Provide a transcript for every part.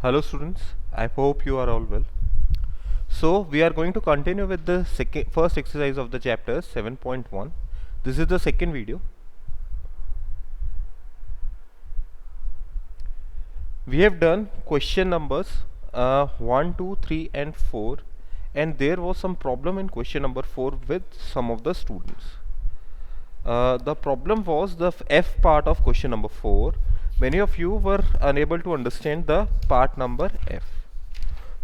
Hello students, I hope you are all well. So we are going to continue with the first exercise of the chapter 7.1. This is the second video. We have done question numbers 1, 2, 3 and 4, and there was some problem in question number 4 with some of the students. The problem was the F part of question number 4. Many of you were unable to understand the part number F.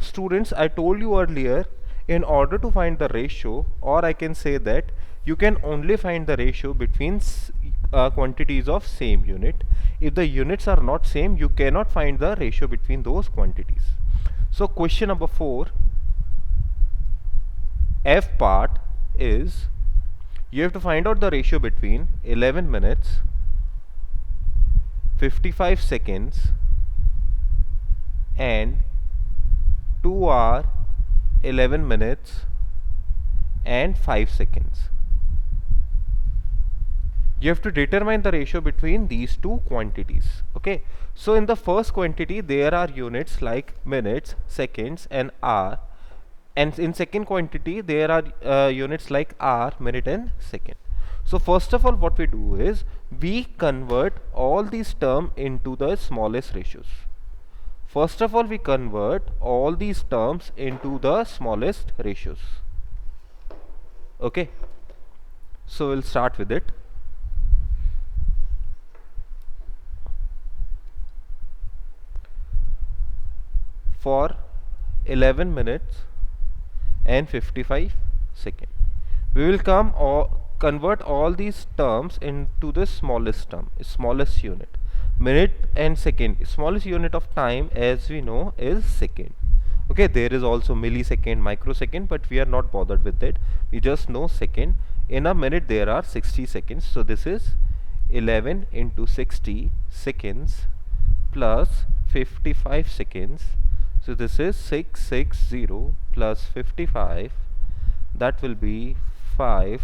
Students, I told you earlier, in order to find the ratio, or I can say that you can only find the ratio between quantities of same unit. If the units are not same, you cannot find the ratio between those quantities. So question number 4, F part is, you have to find out the ratio between 11 minutes, 55 seconds and 2 hour 11 minutes and 5 seconds. You have to determine the ratio between these two quantities. Okay, so in the first quantity there are units like minutes, seconds and hour, and in second quantity there are units like hour, minute and second. So first of all, what we do is we convert all these terms into the smallest ratios. First of all, we convert all these terms into the smallest ratios. Okay, so we'll start with it. For 11 minutes and 55 seconds, we will convert all these terms into the smallest term, smallest unit. Minute and second, smallest unit of time, as we know, is second. Okay, there is also millisecond, microsecond, but we are not bothered with that. We just know second. In a minute there are 60 seconds, so this is 11 into 60 seconds plus 55 seconds. So this is 660 plus 55, that will be 5,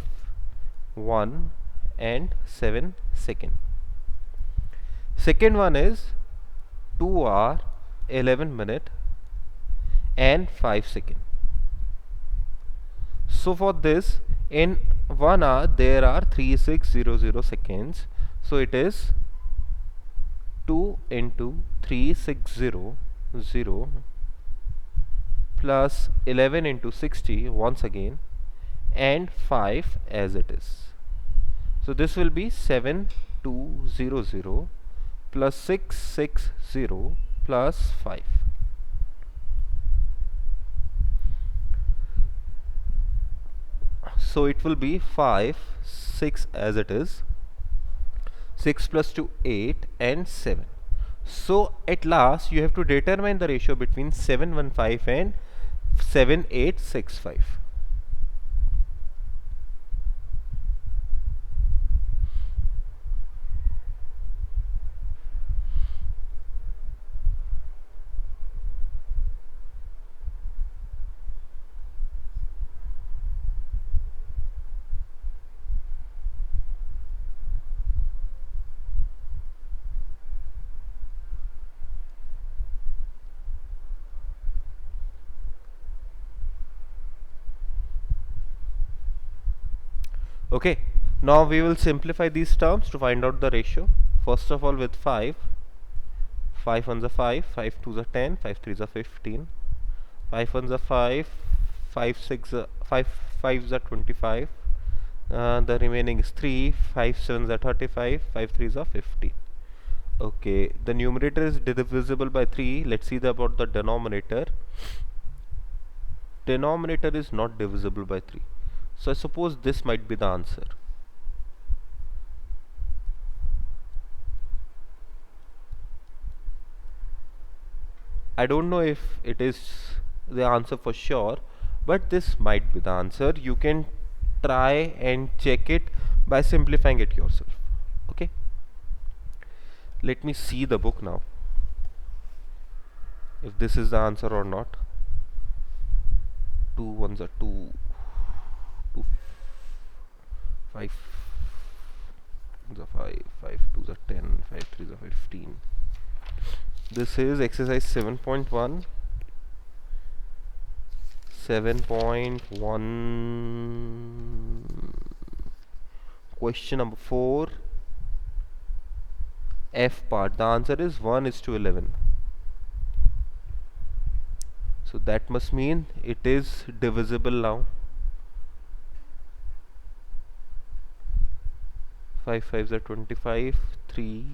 1 and 7 second. Second one is 2 hour 11 minute and 5 second. So for this, in 1 hour there are 3600 seconds, so it is 2 into 3600 plus 11 into 60 once again and 5 as it is. So this will be 7200 plus 660 plus 5. So it will be 5, 6 as it is, 6 plus 2, 8 and 7. So at last you have to determine the ratio between 715 and 7865. Okay, now we will simplify these terms to find out the ratio. First of all, with 5, 5 ones are 5, 5 twos are 10, 5 threes are 15, 5 ones are 5, 5 fives are 25, the remaining is 3, 5 sevens are 35, 5 threes are 50. Okay, the numerator is divisible by 3. Let's see about the denominator. Denominator is not divisible by 3. So I suppose this might be the answer. I don't know if it is the answer for sure, but this might be the answer. You can try and check it by simplifying it yourself. Okay, let me see the book now, if this is the answer or not. 2 ones are 2, 2 5 ones are 5, 5 twos are 10, 5 threes are 15. This is exercise 7.1. 7.1, question number 4, F part. The answer is 1:11. So that must mean it is divisible now. 5 5s are 25, 3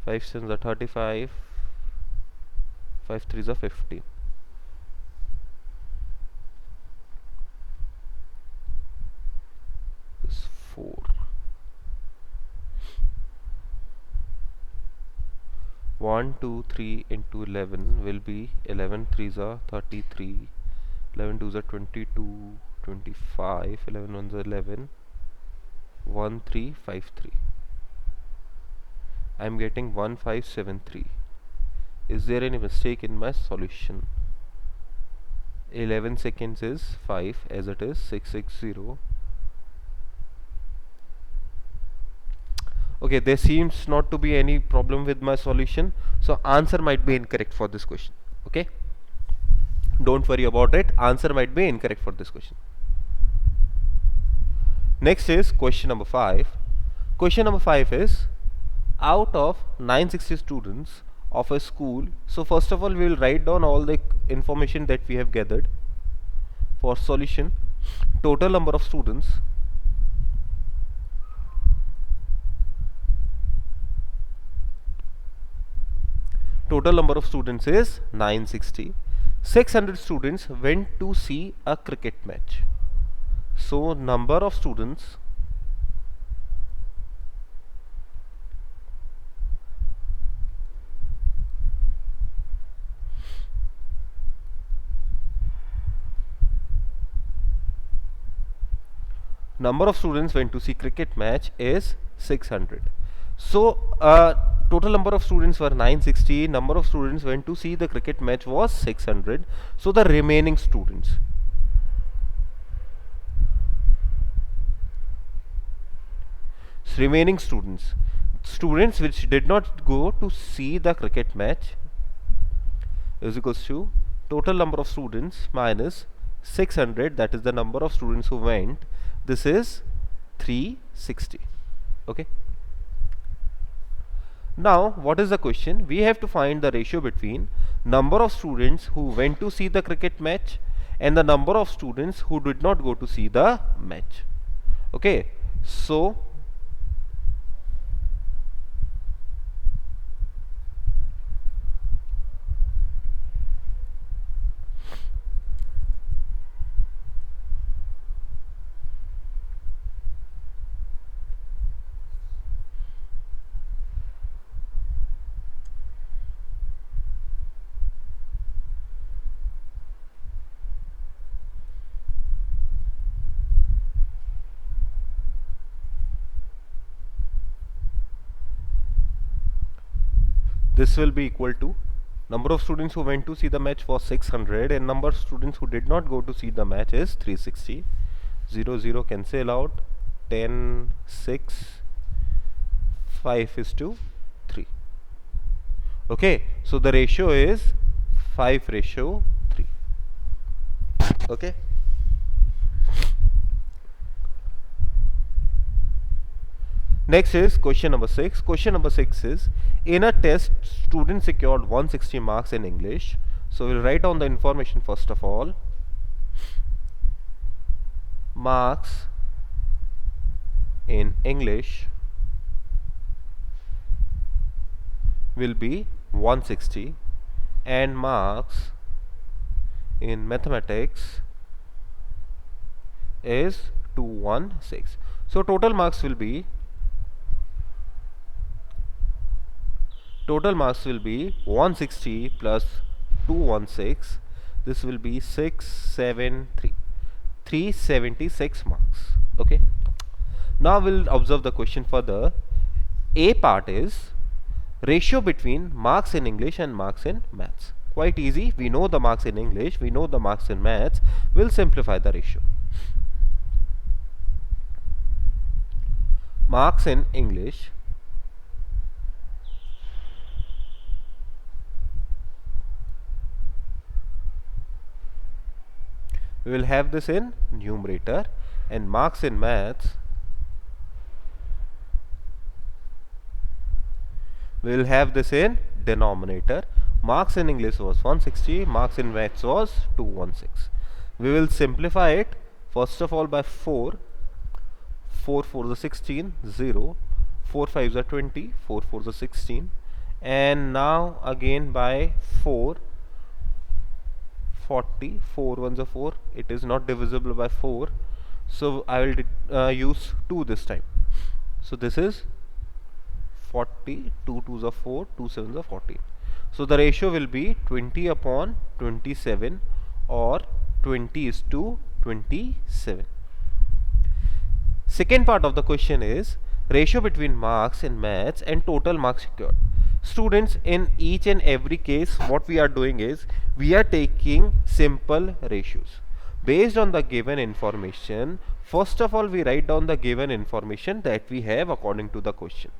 5 7s are 35, 5 3s are 50. This 4. 1 2 3 into 11 will be 11 3s are 33, 11 2s are 22, 25, 11 1s are 11, 1 3 5 3. I am getting 1573. Is there any mistake in my solution? 11 seconds is 5 as it is 660. Okay, there seems not to be any problem with my solution, so answer might be incorrect for this question. Okay, don't worry about it, answer might be incorrect for this question. Next is question number 5. Question number 5 is, out of 960 students of a school, so first of all we will write down all the information that we have gathered. For solution, total number of students is 960. 600 students went to see a cricket match. So number of students went to see cricket match is 600. So total number of students were 960, number of students went to see the cricket match was 600. So the remaining students which did not go to see the cricket match is equals to total number of students minus 600, that is the number of students who went. This is 360. Okay, now what is the question? We have to find the ratio between number of students who went to see the cricket match and the number of students who did not go to see the match. Okay, so this will be equal to number of students who went to see the match was 600 and number of students who did not go to see the match is 360. 0 0 cancel out, 10 6 5 is to 3. Okay, so the ratio is 5:3. Okay, next is question number 6. Question number 6 is, in a test student secured 160 marks in English. So we'll write down the information first of all. Marks in English will be 160 and marks in mathematics is 216. So total marks will be 160 plus 216. This will be 376 marks. Okay, now we'll observe the question further. A part is ratio between marks in English and marks in maths. Quite easy, we know the marks in English, we know the marks in maths. We'll simplify the ratio. Marks in English we will have this in numerator, and marks in maths we will have this in denominator. Marks in English was 160, marks in maths was 216. We will simplify it first of all by 4. 4 4s are 16, 0. 4 5s are 20, 4 4s are 16. And now again by 4, 40, 4 1s are 4. It is not divisible by 4. So I will use 2 this time. So this is 40, 2 2s are 4, 2 7s are 14. So the ratio will be 20 upon 27, or 20 is to 27. Second part of the question is ratio between marks in maths and total marks secured. Students, in each and every case what we are doing is we are taking simple ratios. Based on the given information, first of all we write down the given information that we have according to the question.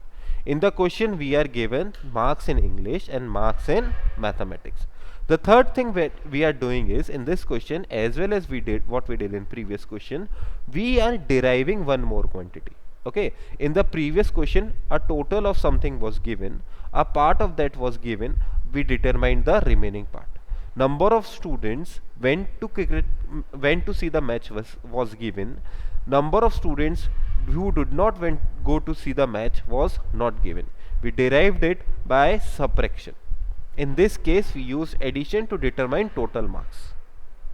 In the question we are given marks in English and marks in mathematics. The third thing that we are doing is, in this question as well as we did what we did in previous question, we are deriving one more quantity. Okay, in the previous question a total of something was given, a part of that was given, we determined the remaining part. Number of students went to see the match was given. Number of students who did not go to see the match was not given. We derived it by subtraction. In this case we use addition to determine total marks.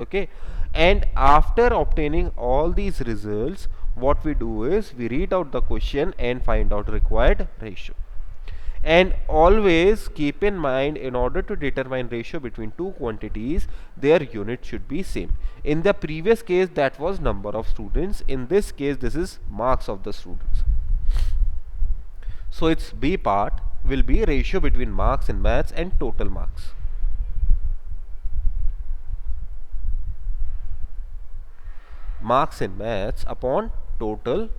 Okay, and after obtaining all these results, what we do is we read out the question and find out required ratio. And always keep in mind, in order to determine ratio between two quantities, their unit should be same. In the previous case that was number of students, in this case this is marks of the students. So its B part will be ratio between marks in maths and total marks. Marks in maths upon total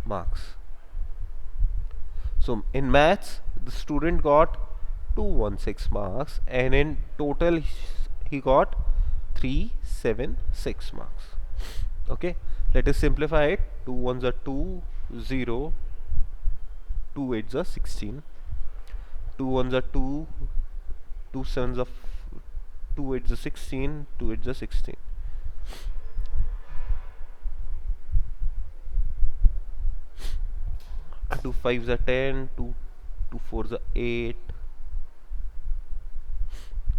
marks. So in maths the student got 216 marks, and in total he got 376 marks. Okay, let us simplify it. 2 1s are 2, 0, 2 8s are 16, 2 1s are 2, 2 7s are 2 8s are 16, 2 8s are 16. 2 5s are 10, 2 4s are 8,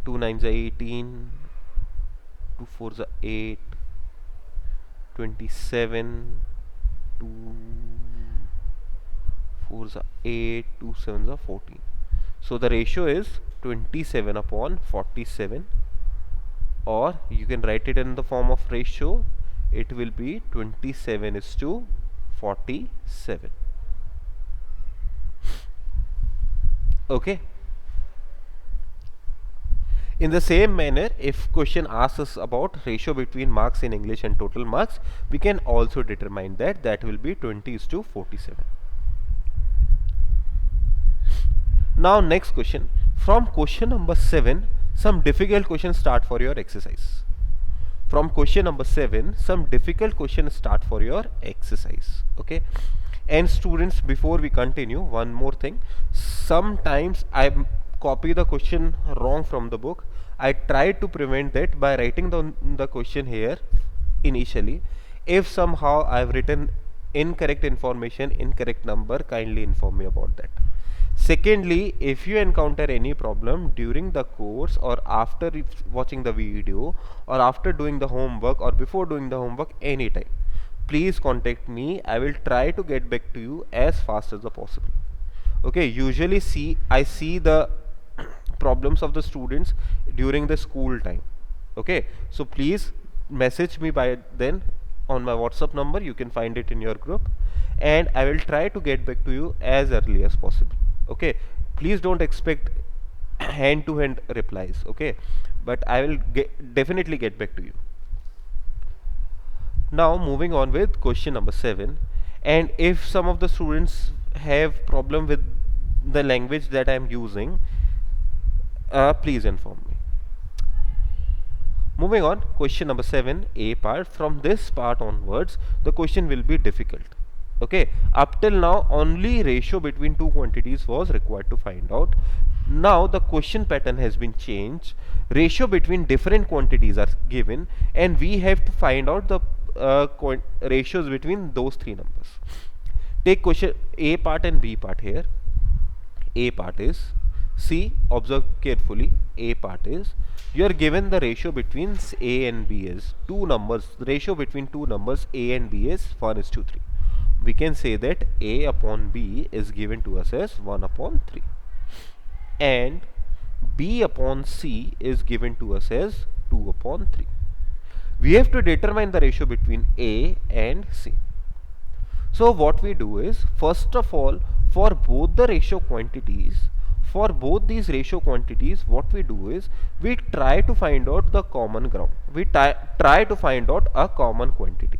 2 9s are 18, 2 4s are 8, 27, 2 4s are 8, 2 7s are 14. So the ratio is 27 upon 47, or you can write it in the form of ratio. It will be 27 is to 47. Okay. In the same manner, if question asks us about ratio between marks in English and total marks, we can also determine that will be 20 is to 47. Now next question. From question number 7, some difficult questions start for your exercise. From question number 7, some difficult questions start for your exercise. Okay. And students, before we continue, one more thing. Sometimes I copy the question wrong from the book. I try to prevent that by writing the question here initially. If somehow I have written incorrect information, incorrect number, kindly inform me about that. Secondly, if you encounter any problem during the course, or after watching the video, or after doing the homework, or before doing the homework, anytime, please contact me. I will try to get back to you as fast as possible. Okay, usually I see the problems of the students during the school time. Okay, so please message me by then on my WhatsApp number. You can find it in your group, and I will try to get back to you as early as possible. Okay, please don't expect hand-to-hand replies. Okay, but I will definitely get back to you. Now moving on with question number 7, and if some of the students have problem with the language that I am using, please inform me. Moving on, question number 7, A part. From this part onwards, the question will be difficult. Okay, up till now only ratio between two quantities was required to find out. Now the question pattern has been changed. Ratio between different quantities are given, and we have to find out the ratios between those three numbers. Take question A part and B part here. A part is, see, observe carefully. A part is, you are given the ratio between A and B is two numbers. The ratio between two numbers A and B is 1:3. We can say that A upon B is given to us as 1/3, and B upon C is given to us as 2/3. We have to determine the ratio between A and C. So what we do is, first of all, for both the ratio quantities, for both these ratio quantities, what we do is, we try to find out the common ground. We try to find out a common quantity.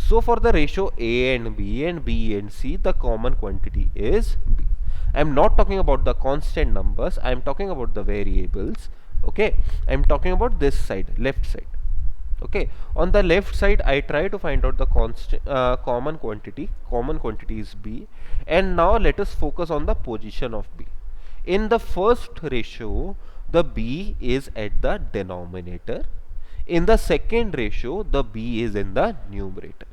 So for the ratio A and B and C, the common quantity is B. I am not talking about the constant numbers, I am talking about the variables. Okay, I am talking about this side, left side. Okay, on the left side I try to find out the constant common quantity is B. And now let us focus on the position of B. In the first ratio, the B is at the denominator. In the second ratio, the B is in the numerator.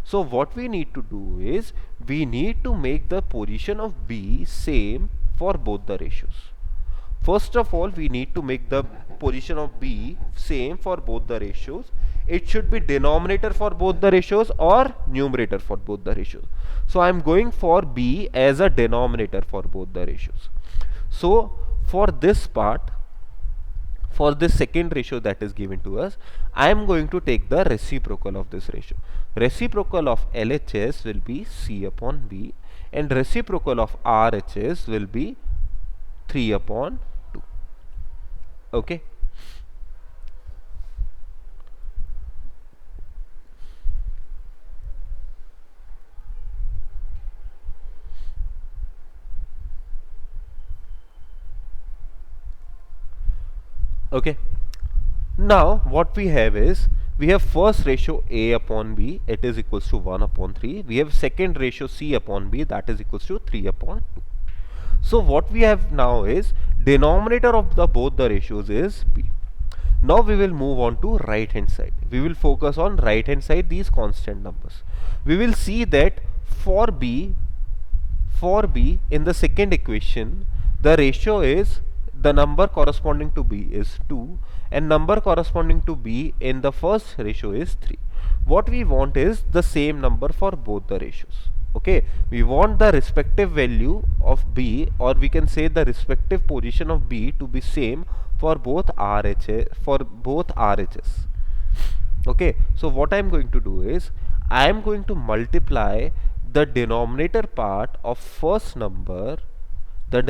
So what we need to do is, we need to make the position of B same for both the ratios. First of all, we need to make the position of B same for both the ratios. It should be denominator for both the ratios or numerator for both the ratios. So I am going for B as a denominator for both the ratios. So for this part, for this second ratio that is given to us, I am going to take the reciprocal of this ratio. Reciprocal of LHS will be C upon B, and reciprocal of RHS will be 3/2. Okay. Okay, now what we have is, we have first ratio A upon B, it is equals to 1/3. We have second ratio C upon B, that is equals to 3/2. So what we have now is, denominator of the both the ratios is B. Now we will move on to right hand side. We will focus on right hand side, these constant numbers. We will see that for B in the second equation, the ratio is, the number corresponding to B is 2, and number corresponding to B in the first ratio is 3. What we want is the same number for both the ratios. Okay, we want the respective value of B, or we can say the respective position of B, to be same for both RHS. Okay, so what I am going to do is, I am going to multiply the denominator part of first number, in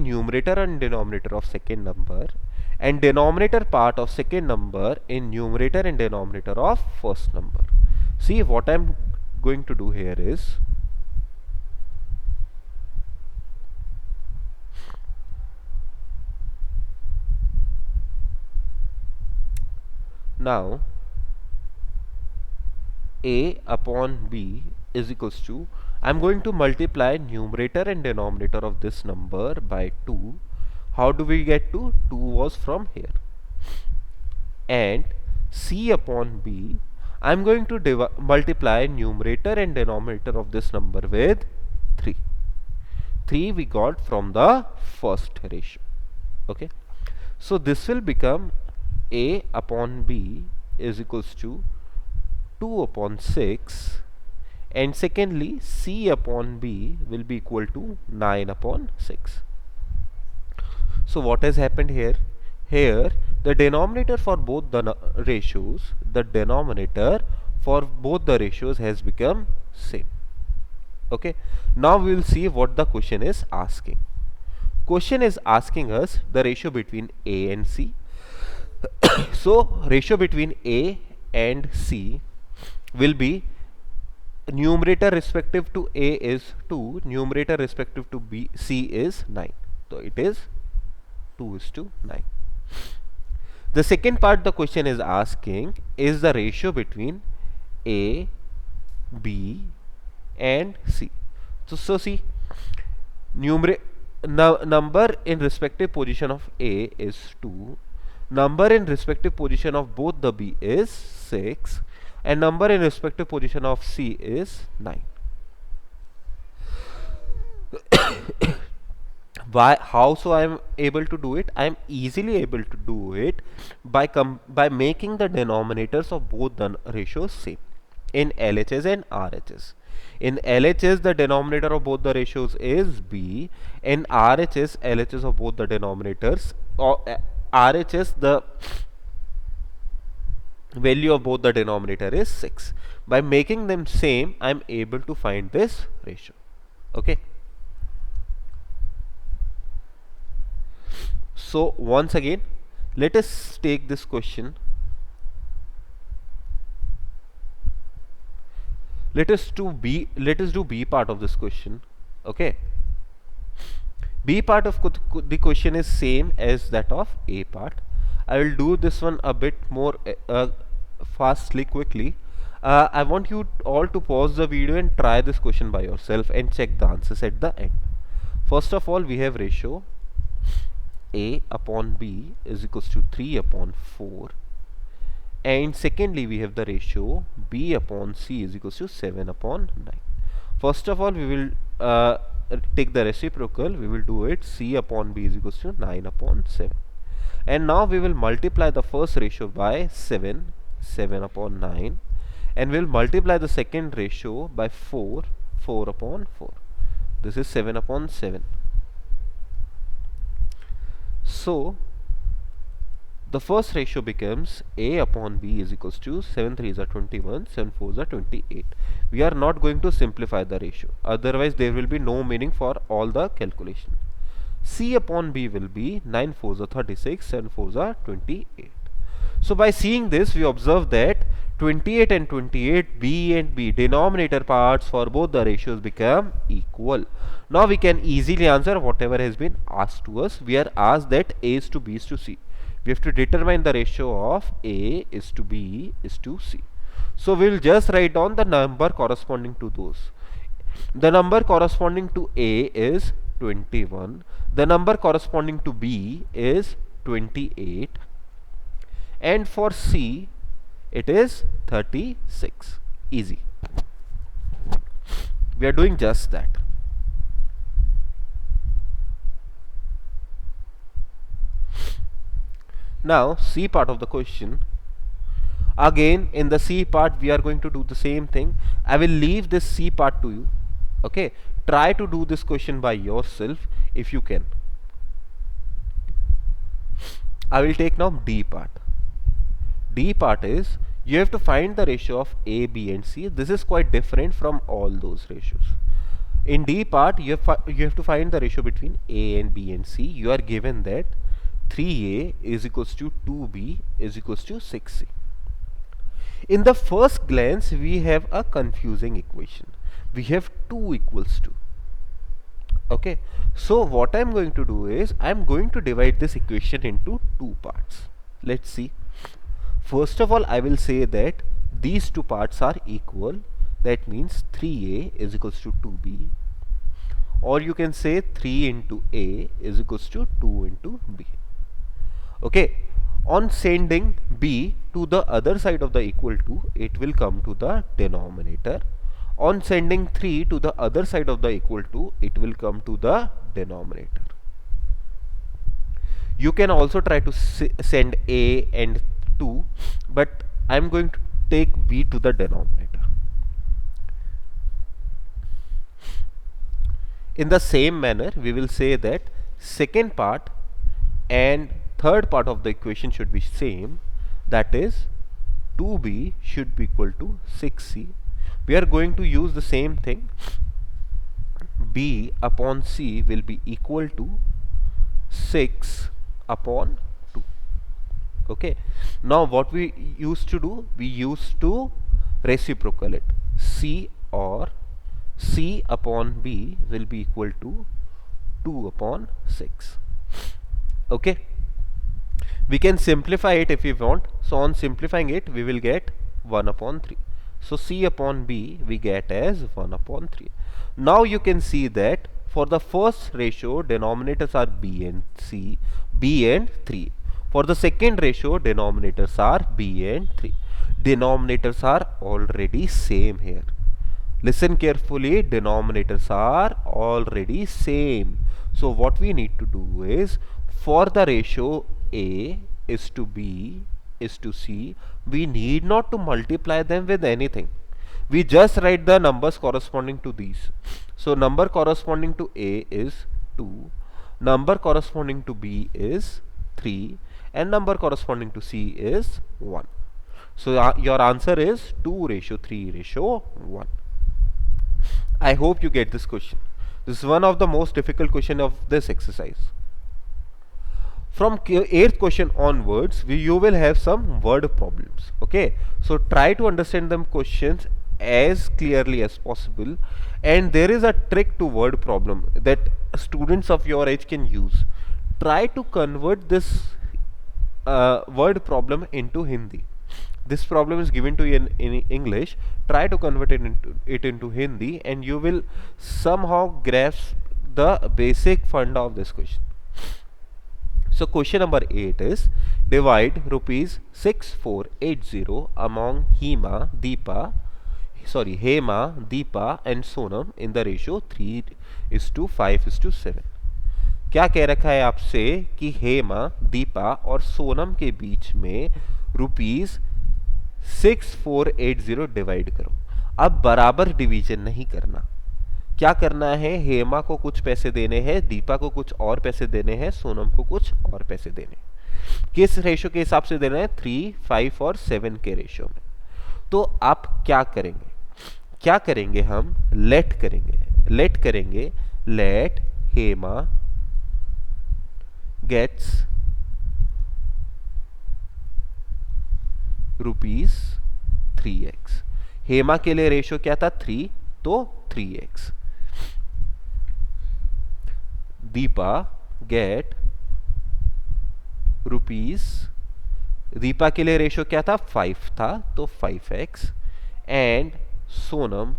numerator and denominator of second number, and denominator part of second number in numerator and denominator of first number. See, what I am going to do here is, now A upon B is equals to, I am going to multiply numerator and denominator of this number by 2. How do we get to? 2 was from here. And C upon B, I am going to multiply numerator and denominator of this number with 3. 3 we got from the first ratio. Okay, so this will become A upon B is equals to 2/6, and secondly C upon B will be equal to 9/6. So what has happened here? Here the denominator for both the ratios, has become same. Okay, now we will see what the question is asking. Question is asking us the ratio between A and C. So ratio between A and C will be, numerator respective to A is 2, numerator respective to C is 9. So it is 2:9. The second part the question is asking is the ratio between A, B and C. So see, number in respective position of A is 2, number in respective position of both the B is 6, and number in respective position of C is 9. How so I am able to do it? I am easily able to do it by making the denominators of both the ratios same in LHS and RHS. In LHS, the denominator of both the ratios is B. In RHS, LHS of both the denominators, or RHS, the value of both the denominator is 6. By making them same, I am able to find this ratio. Okay. So once again, let us take this question. Let us do B part of this question. Okay. B part of the question is same as that of A part. I will do this one a bit more fastly, quickly. I want you all to pause the video and try this question by yourself and check the answers at the end. First of all, we have ratio A upon B is equals to 3 upon 4. And secondly, we have the ratio B upon C is equals to 7 upon 9. First of all, we will take the reciprocal. We will do it. C upon B is equals to 9 upon 7. And now we will multiply the first ratio by 7 upon 9. And we will multiply the second ratio by 4 upon 4. This is 7 upon 7. So the first ratio becomes A upon B is equals to 7 3s are 21, 7 4s are 28. We are not going to simplify the ratio, otherwise there will be no meaning for all the calculation. C upon B will be 9 4s are 36, 7 4s are 28. So by seeing this, we observe that 28 and 28, B and B denominator parts for both the ratios become equal. Now we can easily answer whatever has been asked to us. We are asked that A is to B is to C. We have to determine the ratio of A is to B is to C. So we will just write down the number corresponding to those. The number corresponding to A is 21. The number corresponding to B is 28. And for C, it is 36. Easy. We are doing just that. Now C part of the question. Again, in the C part we are going to do the same thing. I will leave this C part to you. Okay, try to do this question by yourself if you can. I will take now D part. D part is you have to find the ratio of A, B and C. This is quite different from all those ratios. In D part, you have to find the ratio between A and B and C. You are given that 3A is equals to 2B is equals to 6C. In the first glance, we have a confusing equation. We have 2 equals to. Okay, so what I am going to do is I am going to divide this equation into 2 parts. Let's see. First of all, I will say that these 2 parts are equal. That means 3A is equals to 2B. Or you can say 3 into A is equals to 2 into B. Okay, on sending B to the other side of the equal to, it will come to the denominator. On sending 3 to the other side of the equal to, it will come to the denominator. You can also try to send A and 2, but I am going to take B to the denominator. In the same manner, we will say that second part and third part of the equation should be same. That is 2B should be equal to 6C. We are going to use the same thing. B upon C will be equal to 6 upon 2. Okay. Now what we used to do? We used to reciprocal it. C or C upon B will be equal to 2 upon 6. Okay. We can simplify it if we want. So on simplifying it, we will get 1 upon 3. So C upon B we get as 1 upon 3. Now you can see that for the first ratio, denominators are B and C, B and 3. For the second ratio, denominators are B and 3. Denominators are already same here. Listen carefully, denominators are already same. So what we need to do is, for the ratio A is to B is to C, we need not to multiply them with anything. We just write the numbers corresponding to these. So number corresponding to A is 2, number corresponding to B is 3, and number corresponding to C is 1. So your answer is 2 ratio 3 ratio 1. I hope you get this question. This is one of the most difficult question of this exercise. From 8th question onwards, you will have some word problems. Okay, so try to understand them questions as clearly as possible, and there is a trick to word problem that students of your age can use. Try to convert this word problem into Hindi. This problem is given to you in English. Try to convert it into Hindi, and you will somehow grasp the basic funda of this question. So question number 8 is, divide rupees 6480 among Hema, Deepa and Sonam in the ratio 3:5:7. क्या कह रखा है आपसे कि हेमा, दीपा और सोनम के बीच में rupees 6480 divide करो. अब बराबर डिवीजन नहीं करना. क्या करना है, हेमा को कुछ पैसे देने हैं, दीपा को कुछ और पैसे देने हैं, सोनम को कुछ और पैसे देने हैं. किस रेशो के हिसाब से देना है? 3, 5 और 7 के रेशो में. तो आप क्या करेंगे, हम लेट करेंगे. Let Hema gets rupees 3x. Hema के लिए रेशो क्या था? 3, तो 3x. Deepa gate rupees, Deepa के लिए रेशो क्या था? 5 था, तो 5x. एंड सोनम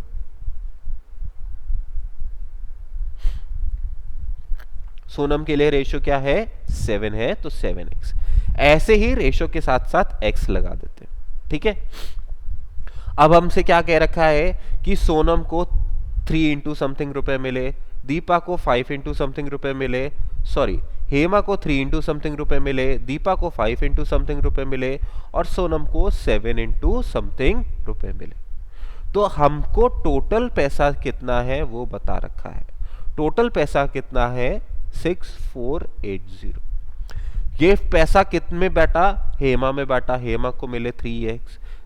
के लिए रेशो क्या है? 7 है, तो 7x. ऐसे ही रेशो के साथ साथ x लगा देते हैं. ठीक है. अब हमसे क्या कह रखा है कि सोनम को 3 इंटू समथिंग रुपए मिले, दीपा को 5 इंटू समथिंग रुपए मिले, सॉरी हेमा को 3 इंटू समथिंग रुपए मिले, दीपा को 5 इंटू समथिंग रुपए मिले, और सोनम को 7 इंटू समथिंग रुपए मिले. तो हमको टोटल पैसा कितना है वो बता रखा है. टोटल पैसा कितना है? 6480. ये पैसा कितने में बांटा? हेमा में बांटा, हेमा को मिले 3x.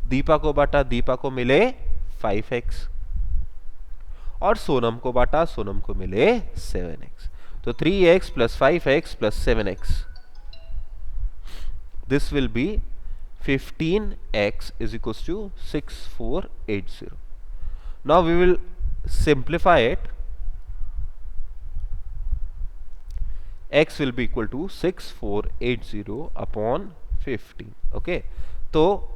दीपा को बांटा, दीपा को मिले 5x. और सोनम को बांटा, सोनम को मिले 7x. तो 3x plus 5x plus 7x. This will be 15x is equals to 6480. Now we will simplify it. X will be equal to 6480 upon 15. Okay, तो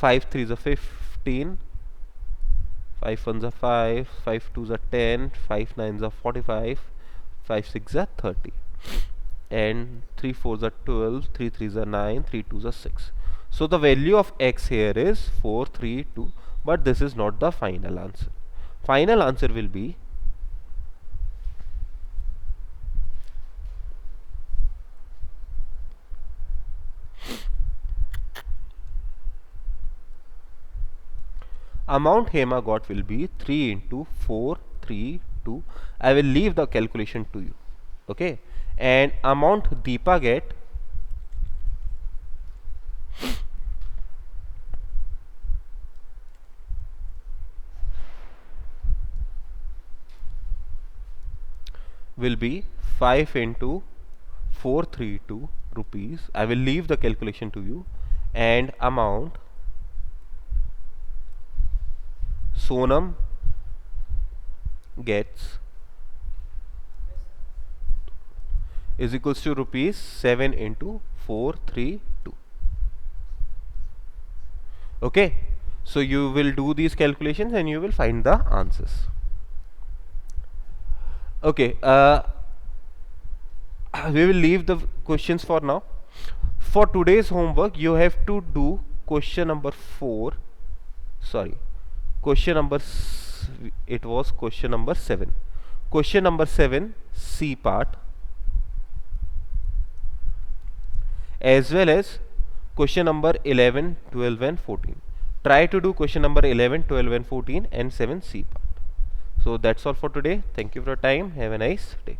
5 3s are 15, 5 1s are 5, 5 2s are 10, 5 9s are 45, 5 6s are 30, and 3 4s are 12, 3 3s are 9, 3 2s are 6. So the value of x here is 432, but this is not the final answer. Final answer will be amount Hema got will be 3 into 432. I will leave the calculation to you. Okay, and amount Deepa get will be 5 into 432 rupees. I will leave the calculation to you. And amount Sonam gets is equals to rupees 7 into 432. Okay, so you will do these calculations and you will find the answers. Okay, we will leave the questions for now. For today's homework, you have to do question number 4. Sorry, question number it was question number 7. Question number 7, C part, as well as question number 11, 12 and 14. Try to do question number 11, 12 and 14 and 7 C part. So that's all for today. Thank you for your time. Have a nice day.